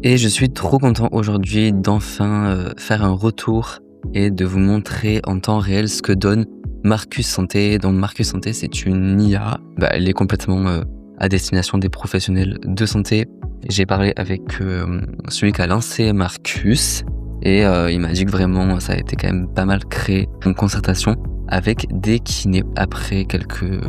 Et je suis trop content aujourd'hui d'enfin faire un retour et de vous montrer en temps réel ce que donne Marcus Santé. Donc Marcus Santé, c'est une IA. Elle est complètement à destination des professionnels de santé. J'ai parlé avec celui qui a lancé Marcus et il m'a dit que vraiment ça a été quand même pas mal créé une concertation avec des kinés. Après quelques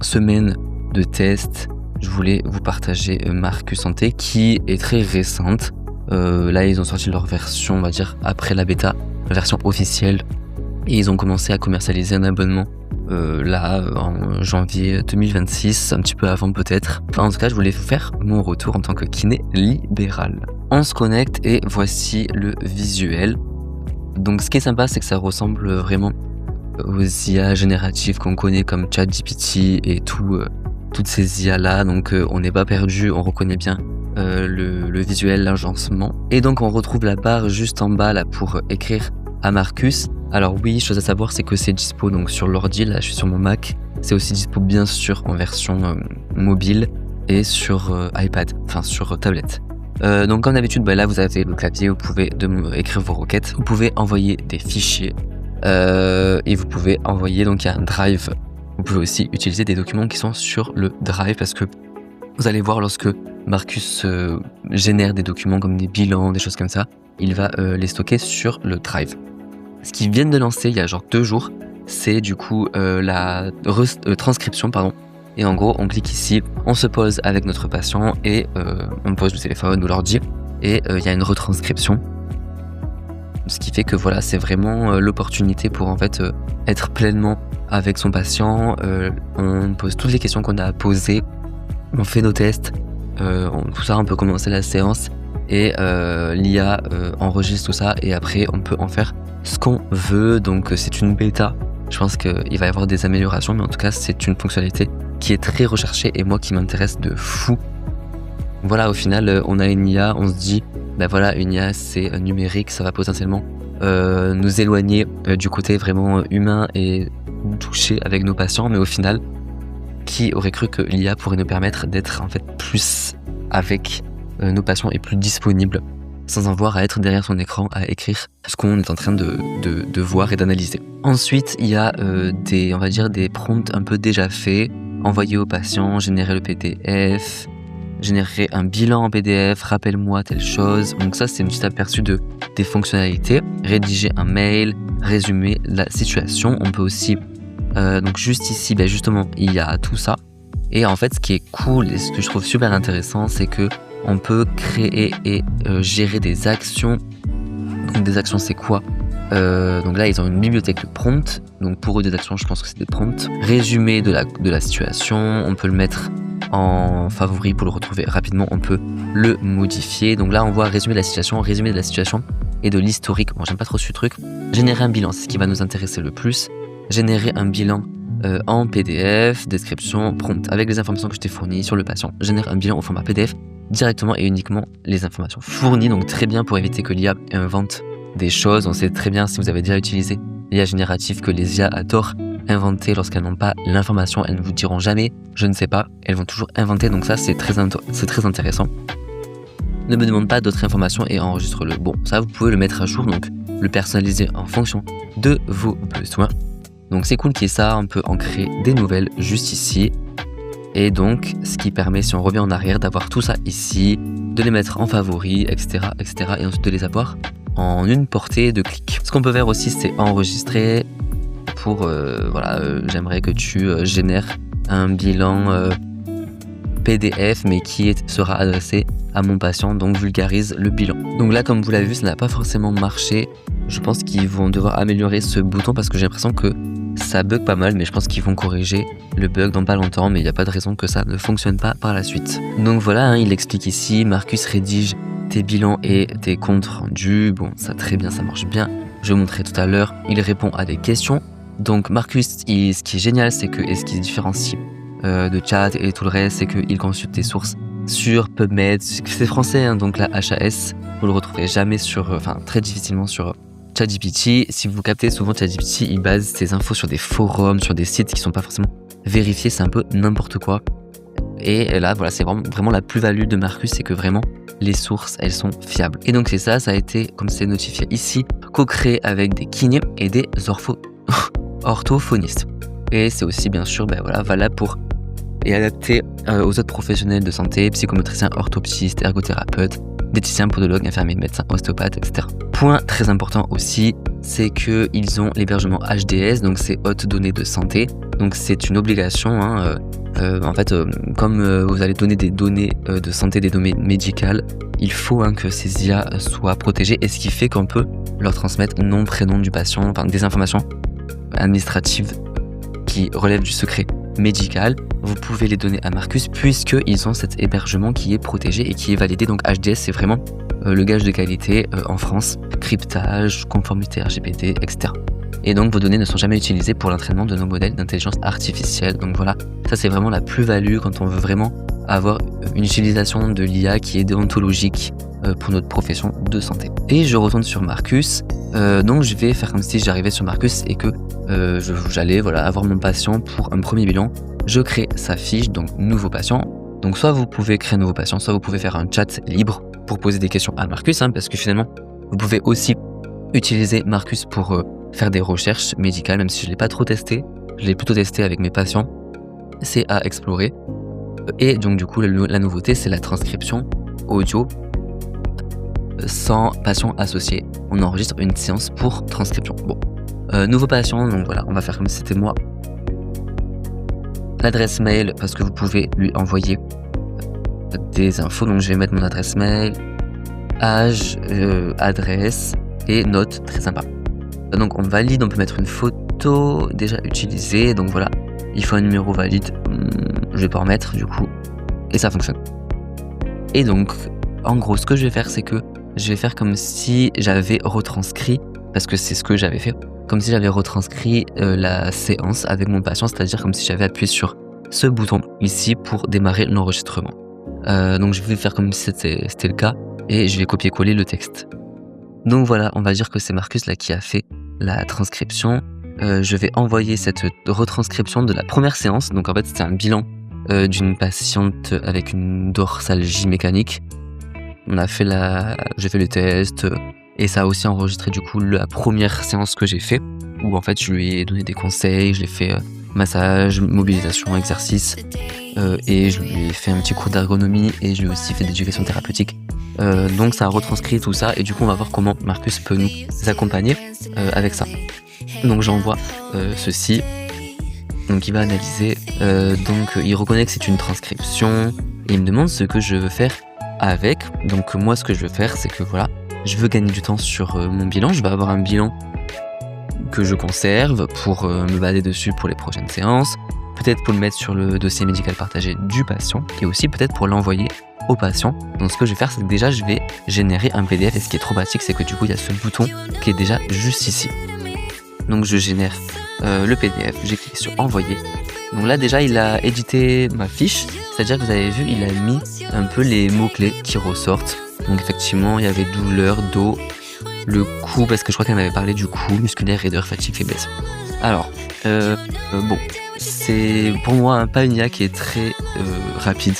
semaines de tests, je voulais vous partager Marcus Santé qui est très récente. Là, ils ont sorti leur version, on va dire, après la bêta, la version officielle. Et ils ont commencé à commercialiser un abonnement en janvier 2026, un petit peu avant peut-être. Enfin, en tout cas, je voulais vous faire mon retour en tant que kiné libéral. On se connecte et voici le visuel. Donc ce qui est sympa, c'est que ça ressemble vraiment aux IA génératives qu'on connaît comme ChatGPT et toutes ces IA là, donc on n'est pas perdu, on reconnaît bien le visuel, l'agencement. Et donc on retrouve la barre juste en bas là pour écrire à Marcus. Alors oui, chose à savoir, c'est que c'est dispo donc sur l'ordi, là je suis sur mon Mac. C'est aussi dispo bien sûr en version mobile et sur iPad, enfin sur tablette. Donc comme d'habitude, là vous avez le clavier, vous pouvez écrire vos requêtes, vous pouvez envoyer des fichiers et vous pouvez envoyer, donc il y a un drive. Vous pouvez aussi utiliser des documents qui sont sur le drive parce que vous allez voir lorsque Marcus génère des documents comme des bilans, des choses comme ça, il va les stocker sur le drive. Ce qu'ils viennent de lancer il y a genre 2 jours, c'est du coup la transcription, pardon. Et en gros, on clique ici, on se pose avec notre patient et on pose le téléphone ou l'ordi et il y a une retranscription. Ce qui fait que voilà, c'est vraiment l'opportunité pour en fait être pleinement avec son patient. On pose toutes les questions qu'on a à poser, on fait nos tests, tout ça, on peut commencer la séance et l'IA enregistre tout ça et après on peut en faire ce qu'on veut. Donc c'est une bêta, je pense qu'il va y avoir des améliorations, mais en tout cas c'est une fonctionnalité qui est très recherchée et moi qui m'intéresse de fou. Voilà, au final on a une IA, on se dit voilà, une IA c'est numérique, ça va potentiellement nous éloigner du côté vraiment humain et toucher avec nos patients, mais au final, qui aurait cru que l'IA pourrait nous permettre d'être en fait plus avec nos patients et plus disponible sans avoir à être derrière son écran à écrire ce qu'on est en train de voir et d'analyser. Ensuite, il y a on va dire des prompts un peu déjà faits, envoyer au patient, générer le PDF, générer un bilan en PDF, rappelle-moi telle chose. Donc ça, c'est un petit aperçu des fonctionnalités. Rédiger un mail, résumer la situation. On peut aussi, donc juste ici, justement, il y a tout ça. Et en fait, ce qui est cool et ce que je trouve super intéressant, c'est que on peut créer et gérer des actions. Donc des actions, c'est quoi ? Donc là, ils ont une bibliothèque de prompts. Donc pour eux, des actions, je pense que c'est des prompts. Résumé de la situation, on peut le mettre en favori pour le retrouver rapidement, on peut le modifier. Donc là on voit résumé de la situation et de l'historique. Bon, j'aime pas trop ce truc. Générer un bilan, c'est ce qui va nous intéresser le plus. Générer un bilan en PDF, description, prompt avec les informations que je t'ai fournies sur le patient. Génère un bilan au format PDF directement et uniquement les informations fournies. Donc très bien pour éviter que l'IA invente des choses. On sait très bien, si vous avez déjà utilisé l'IA générative, que les IA adorent inventer lorsqu'elles n'ont pas l'information. Elles ne vous diront jamais je ne sais pas, elles vont toujours inventer, donc ça c'est très intéressant. Ne me demande pas d'autres informations et enregistre-le. Bon, ça vous pouvez le mettre à jour, donc le personnaliser en fonction de vos besoins. Donc c'est cool qu'il y ait ça, on peut en créer des nouvelles juste ici. Et donc ce qui permet, si on revient en arrière, d'avoir tout ça ici, de les mettre en favoris, etc. et ensuite de les avoir en une portée de clic. Ce qu'on peut faire aussi, c'est enregistrer pour j'aimerais que tu génères un bilan PDF mais qui sera adressé à mon patient, donc vulgarise le bilan. Donc là, comme vous l'avez vu, ça n'a pas forcément marché. Je pense qu'ils vont devoir améliorer ce bouton parce que j'ai l'impression que ça bug pas mal, mais je pense qu'ils vont corriger le bug dans pas longtemps, mais il n'y a pas de raison que ça ne fonctionne pas par la suite. Donc voilà, il explique ici, Marcus rédige tes bilans et tes comptes rendus. Bon, ça très bien, ça marche bien. Je vous montrerai tout à l'heure, il répond à des questions. Donc Marcus, ce qui est génial, c'est que, et ce qui se différencie de chat et tout le reste, c'est qu'il consulte des sources sur PubMed, c'est français, hein, donc la HAS, vous le retrouverez jamais très difficilement sur ChatGPT. Si vous captez, souvent ChatGPT, il base ses infos sur des forums, sur des sites qui sont pas forcément vérifiés, c'est un peu n'importe quoi. Et là, voilà, c'est vraiment la plus-value de Marcus, c'est que vraiment, les sources, elles sont fiables. Et donc, ça a été, comme c'est notifié ici, co-créé avec des kinés et des orthophonistes. Et c'est aussi, bien sûr, valable pour et adapté aux autres professionnels de santé, psychomotriciens, orthoptistes, ergothérapeutes, diététiciens, podologues, infirmiers, médecins, ostéopathes, etc. Point très important aussi, c'est qu'ils ont l'hébergement HDS, donc c'est haute données de santé. Donc c'est une obligation, comme vous allez donner des données de santé, des données médicales, il faut que ces IA soient protégées, et ce qui fait qu'on peut leur transmettre nom, prénom du patient, enfin des informations administratives qui relèvent du secret médical. Vous pouvez les donner à Marcus puisqu'ils ont cet hébergement qui est protégé et qui est validé. Donc HDS, c'est vraiment le gage de qualité en France, cryptage, conformité RGPD, etc. Et donc vos données ne sont jamais utilisées pour l'entraînement de nos modèles d'intelligence artificielle. Donc voilà, ça c'est vraiment la plus-value quand on veut vraiment avoir une utilisation de l'IA qui est déontologique pour notre profession de santé. Et je retourne sur Marcus. Donc je vais faire comme si j'arrivais sur Marcus et que j'allais avoir mon patient pour un premier bilan. Je crée sa fiche, donc nouveau patient. Donc soit vous pouvez créer un nouveau patient, soit vous pouvez faire un chat libre pour poser des questions à Marcus, parce que finalement vous pouvez aussi utiliser Marcus pour faire des recherches médicales, même si je ne l'ai pas trop testé. Je l'ai plutôt testé avec mes patients. C'est à explorer. Et donc du coup la nouveauté, c'est la transcription audio sans patient associé. On enregistre une séance pour transcription. Bon, nouveau patient, donc voilà, on va faire comme si c'était moi. L'adresse mail, parce que vous pouvez lui envoyer des infos, donc je vais mettre mon adresse mail, âge, adresse et note, très sympa. Donc on valide, on peut mettre une photo déjà utilisée, donc voilà, il faut un numéro valide, je vais pas en mettre du coup, et ça fonctionne. Et donc, en gros, ce que je vais faire, c'est que je vais faire comme si j'avais retranscrit, parce que c'est ce que j'avais fait, comme si j'avais retranscrit la séance avec mon patient, c'est-à-dire comme si j'avais appuyé sur ce bouton ici pour démarrer l'enregistrement. Donc je vais faire comme si c'était le cas, et je vais copier-coller le texte. Donc voilà, on va dire que c'est Marcus là qui a fait la transcription. Je vais envoyer cette retranscription de la première séance. Donc en fait, c'était un bilan d'une patiente avec une dorsalgie mécanique. J'ai fait le test et ça a aussi enregistré du coup la première séance que j'ai fait, où en fait je lui ai donné des conseils, je l'ai fait massage, mobilisation, exercice, et je lui ai fait un petit cours d'ergonomie et je lui ai aussi fait d'éducation thérapeutique. Donc ça a retranscrit tout ça et du coup on va voir comment Marcus peut nous accompagner avec ça. Donc j'envoie ceci, donc il va analyser, il reconnaît que c'est une transcription et il me demande ce que je veux faire avec. Donc moi ce que je veux faire, c'est que voilà, je veux gagner du temps sur mon bilan. Je vais avoir un bilan que je conserve pour me baser dessus pour les prochaines séances, peut-être pour le mettre sur le dossier médical partagé du patient et aussi peut-être pour l'envoyer au patient. Donc ce que je vais faire, c'est que déjà je vais générer un PDF, et ce qui est trop pratique, c'est que du coup il y a ce bouton qui est déjà juste ici. Donc je génère le PDF, j'ai cliqué sur envoyer. Donc là déjà il a édité ma fiche, c'est-à-dire que vous avez vu, il a mis un peu les mots-clés qui ressortent. Donc effectivement il y avait douleur, dos, le cou, parce que je crois qu'elle m'avait parlé du cou, musculaire, raideur, fatigue, faiblesse. Alors, bon, c'est pour moi pas une IA qui est très rapide.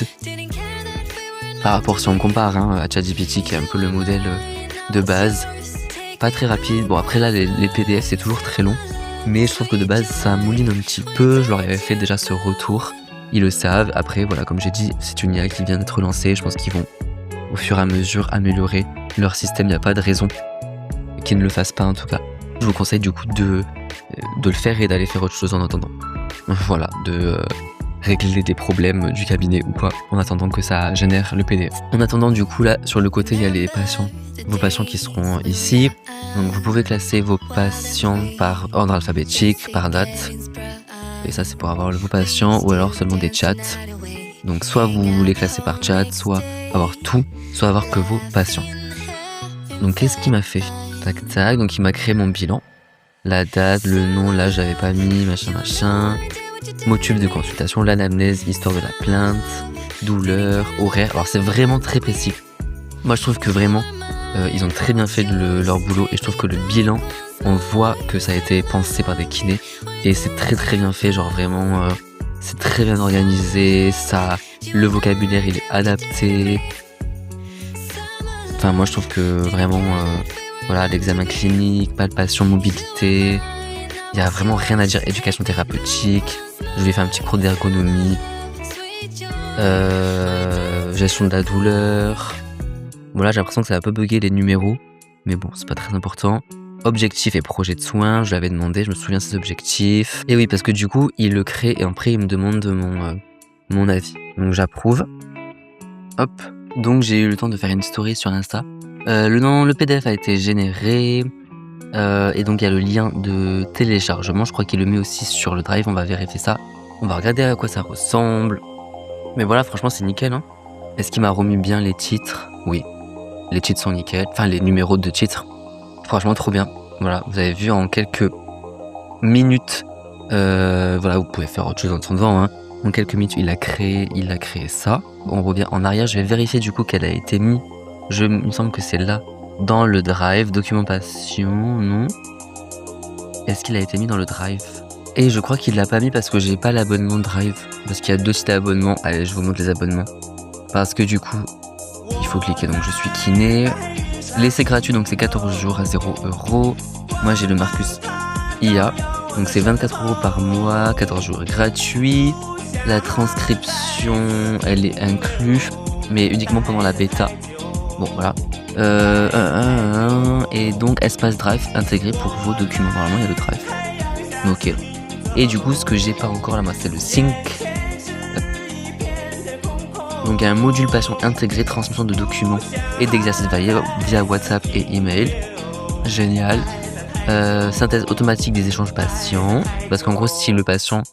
Par rapport, si on compare à ChatGPT qui est un peu le modèle de base, pas très rapide. Bon après là les PDF c'est toujours très long, mais je trouve que de base ça mouline un petit peu. Je leur avais fait déjà ce retour, ils le savent. Après voilà, comme j'ai dit, c'est une IA qui vient d'être lancée, je pense qu'ils vont au fur et à mesure améliorer leur système, il n'y a pas de raison qu'ils ne le fassent pas en tout cas. Je vous conseille du coup de le faire et d'aller faire autre chose en attendant. Voilà, de régler des problèmes du cabinet ou quoi, en attendant que ça génère le PDF. En attendant du coup là, sur le côté il y a les patients, vos patients qui seront ici. Donc vous pouvez classer vos patients par ordre alphabétique, par date. Et ça c'est pour avoir vos patients ou alors seulement des chats. Donc soit vous les classez par chat, soit avoir tout, soit avoir que vos patients. Donc qu'est-ce qu'il m'a fait? Tac tac, donc il m'a créé mon bilan. La date, le nom, là j'avais pas mis, machin. Motif de consultation, l'anamnèse, l'histoire de la plainte, douleur, horaire. Alors c'est vraiment très précis. Moi je trouve que vraiment ils ont très bien fait leur boulot, et je trouve que le bilan, on voit que ça a été pensé par des kinés et c'est très très bien fait, genre vraiment c'est très bien organisé, ça Le vocabulaire, il est adapté. Enfin, moi, je trouve que vraiment, voilà, l'examen clinique, palpation, mobilité, il y a vraiment rien à dire. Éducation thérapeutique, je lui ai fait un petit cours d'ergonomie, gestion de la douleur. Bon, là, j'ai l'impression que ça a un peu bugué les numéros, mais bon, c'est pas très important. Objectifs et projets de soins, je l'avais demandé, je me souviens de ces objectifs. Et oui, parce que du coup, il le crée et après, il me demande mon avis. Donc, j'approuve. Hop. Donc, j'ai eu le temps de faire une story sur Insta. Le PDF a été généré. Et donc, il y a le lien de téléchargement. Je crois qu'il le met aussi sur le Drive. On va vérifier ça. On va regarder à quoi ça ressemble. Mais voilà, franchement, c'est nickel. Hein. Est-ce qu'il m'a remis bien les titres? Oui. Les titres sont nickel. Enfin, les numéros de titres. Franchement, trop bien. Voilà, vous avez vu en quelques minutes. Voilà, vous pouvez faire autre chose en temps. Hein. En quelques minutes, il a créé ça. On revient en arrière. Je vais vérifier du coup qu'elle a été mise. Il me semble que c'est là, dans le Drive. Documentation, non. Est-ce qu'il a été mis dans le Drive? Et je crois qu'il l'a pas mis parce que j'ai pas l'abonnement Drive. Parce qu'il y a 2 sites d'abonnement. Allez, je vous montre les abonnements. Parce que du coup, il faut cliquer. Donc, je suis kiné. L'essai gratuit, donc c'est 14 jours à 0€. Moi, j'ai le Marcus IA. Donc, c'est 24€ par mois, 14 jours gratuits. La transcription, elle est inclue, mais uniquement pendant la bêta. Bon, voilà. Et donc, espace Drive intégré pour vos documents. Normalement, il y a le Drive. Ok. Et du coup, ce que j'ai pas encore là, moi, c'est le Sync. Donc, il y a un module patient intégré, transmission de documents et d'exercices via WhatsApp et email. Génial. Synthèse automatique des échanges patients. Parce qu'en gros, si le patient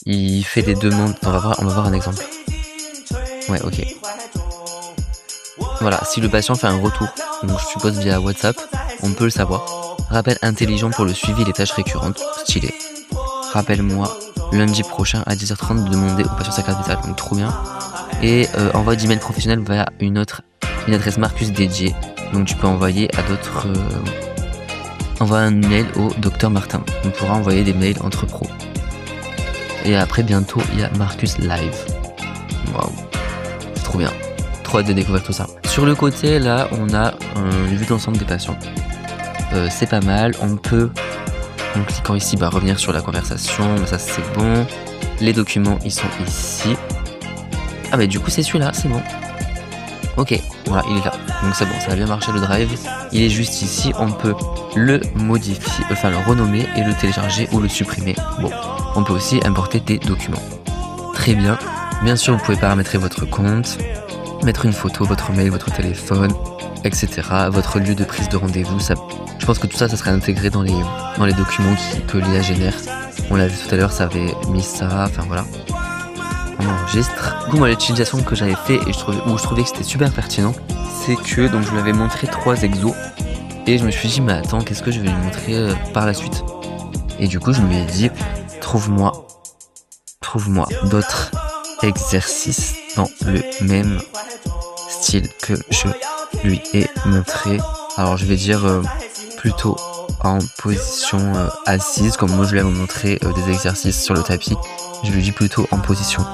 il fait des demandes, on va voir un exemple. Ouais, ok. Voilà, si le patient fait un retour, donc je suppose via WhatsApp, on peut le savoir. Rappel intelligent pour le suivi des tâches récurrentes, stylé. Rappelle-moi lundi prochain à 10h30 de demander au patient sa carte vitale, donc trop bien. Et envoi d'email professionnel vers une adresse Marcus dédiée. Donc tu peux envoyer à d'autres. Envoie un mail au docteur Martin. On pourra envoyer des mails entre pros. Et après bientôt il y a Marcus Live. Waouh, c'est trop bien. Trop hâte de découvrir tout ça. Sur le côté là, on a une vue d'ensemble des patients. C'est pas mal. On peut, en cliquant ici, revenir sur la conversation. Mais ça c'est bon. Les documents ils sont ici. Ah bah du coup c'est celui-là, c'est bon. Ok, voilà, il est là. Donc c'est bon, ça a bien marché le Drive. Il est juste ici, on peut le modifier, enfin le renommer et le télécharger ou le supprimer. Bon, on peut aussi importer des documents. Très bien. Bien sûr, vous pouvez paramétrer votre compte, mettre une photo, votre mail, votre téléphone, etc. Votre lieu de prise de rendez-vous. Ça, je pense que tout ça, ça serait intégré dans les documents que l'IA génère. On l'a vu tout à l'heure, ça avait mis ça, enfin voilà. On enregistre. Du coup, moi, l'utilisation que j'avais fait et je trouvais que c'était super pertinent, c'est que donc je lui avais montré 3 exos et je me suis dit, mais attends, qu'est-ce que je vais lui montrer par la suite? Et du coup, je lui ai dit, trouve-moi d'autres exercices dans le même style que je lui ai montré. Alors, je vais dire plutôt en position assise, comme moi je lui avais montré des exercices sur le tapis. Je lui dis plutôt en position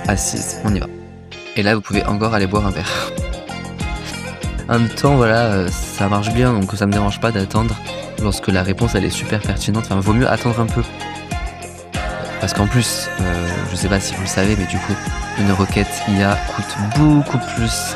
assise. On y va. Et là, vous pouvez encore aller boire un verre. En même temps, voilà, ça marche bien, donc ça me dérange pas d'attendre lorsque la réponse elle est super pertinente. Enfin, vaut mieux attendre un peu. Parce qu'en plus, je sais pas si vous le savez, mais du coup, une requête IA coûte beaucoup plus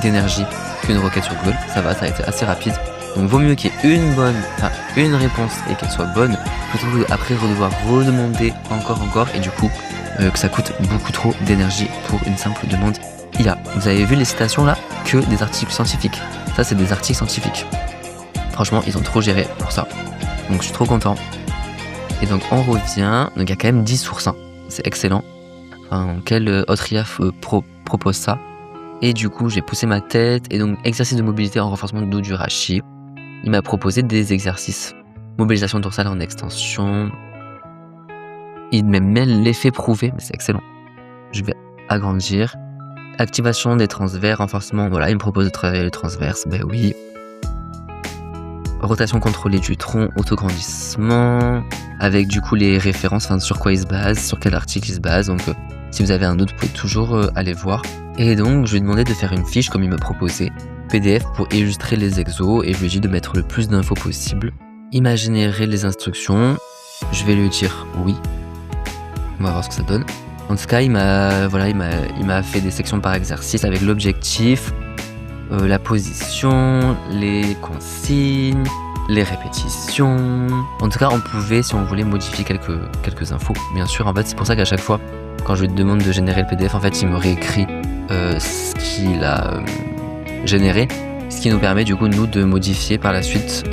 d'énergie qu'une requête sur Google. Ça a été assez rapide. Donc vaut mieux qu'il y ait une réponse et qu'elle soit bonne, plutôt que après devoir redemander encore, et du coup, que ça coûte beaucoup trop d'énergie pour une simple demande IA. Vous avez vu les citations là? Que des articles scientifiques. Ça, c'est des articles scientifiques. Franchement, ils ont trop géré pour ça. Donc je suis trop content. Et donc on revient, donc il y a quand même 10 sources, hein. C'est excellent. Enfin, quel autre IA propose ça? Et du coup, j'ai poussé ma tête, et donc exercice de mobilité en renforcement du dos du rachis. Il m'a proposé des exercices. Mobilisation dorsale en extension. Il met même l'effet prouvé, mais c'est excellent. Je vais agrandir. Activation des transverses, renforcement, voilà, il me propose de travailler les transverses, ben oui. rotation contrôlée du tronc, autograndissement, avec du coup les références, sur quoi il se base, sur quel article il se base. Donc si vous avez un doute, vous pouvez toujours aller voir. Et donc je lui ai demandé de faire une fiche comme il me proposait, PDF pour illustrer les exos, et je lui ai dit de mettre le plus d'infos possible. Il m'a généré les instructions, je vais lui dire oui. On va voir ce que ça donne. En tout cas, il m'a fait des sections par exercice avec l'objectif, la position, les consignes, les répétitions. En tout cas, on pouvait, si on voulait, modifier quelques infos. Bien sûr, en fait, c'est pour ça qu'à chaque fois, quand je lui demande de générer le PDF, en fait, il me réécrit ce qu'il a généré, ce qui nous permet, du coup, nous, de modifier par la suite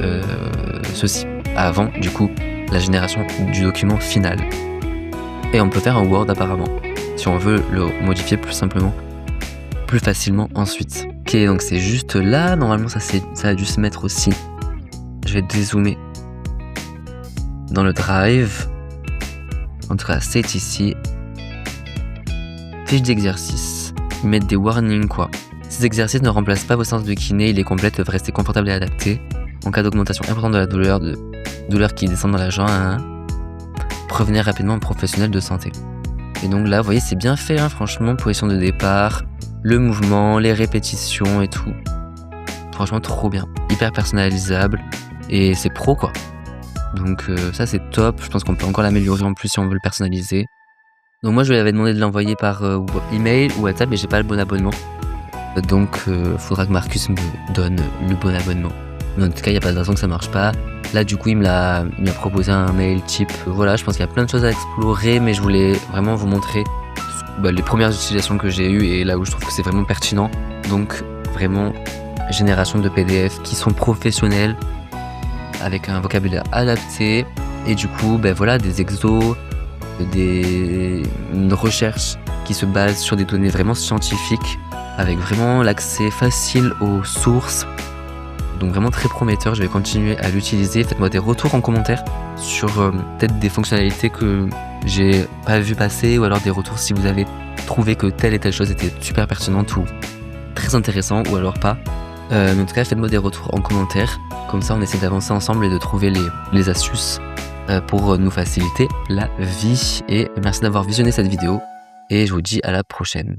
ceci, avant, du coup, la génération du document final. Et on peut faire un Word apparemment, si on veut le modifier plus simplement, plus facilement ensuite. Ok, donc c'est juste là, normalement ça a dû se mettre aussi. Je vais dézoomer dans le Drive. En tout cas, c'est ici. Fiche d'exercice. Ils mettent des warnings quoi. Ces exercices ne remplacent pas vos séances de kiné, il est complet, peuvent rester confortables et adaptés. En cas d'augmentation importante de la douleur qui descend dans la jambe, prévenir rapidement un professionnel de santé. Et donc là, vous voyez, c'est bien fait, franchement, position de départ, le mouvement, les répétitions et tout. Franchement, trop bien. Hyper personnalisable. Et c'est pro, quoi. Donc ça, c'est top. Je pense qu'on peut encore l'améliorer en plus si on veut le personnaliser. Donc moi, je lui avais demandé de l'envoyer par email ou WhatsApp, mais j'ai pas le bon abonnement. Donc faudra que Marcus me donne le bon abonnement. Mais en tout cas, il n'y a pas de raison que ça marche pas. Là, du coup, il m'a proposé un mail type. Voilà, je pense qu'il y a plein de choses à explorer, mais je voulais vraiment vous montrer les premières utilisations que j'ai eues et là où je trouve que c'est vraiment pertinent. Donc, vraiment, génération de PDF qui sont professionnels, avec un vocabulaire adapté. Et du coup, voilà, des exos, une recherche qui se base sur des données vraiment scientifiques, avec vraiment l'accès facile aux sources. Donc vraiment très prometteur, je vais continuer à l'utiliser. Faites-moi des retours en commentaire sur peut-être des fonctionnalités que j'ai pas vu passer, ou alors des retours si vous avez trouvé que telle et telle chose était super pertinente ou très intéressant, ou alors pas. Mais en tout cas, faites-moi des retours en commentaire, comme ça on essaie d'avancer ensemble et de trouver les astuces pour nous faciliter la vie. Et merci d'avoir visionné cette vidéo, et je vous dis à la prochaine.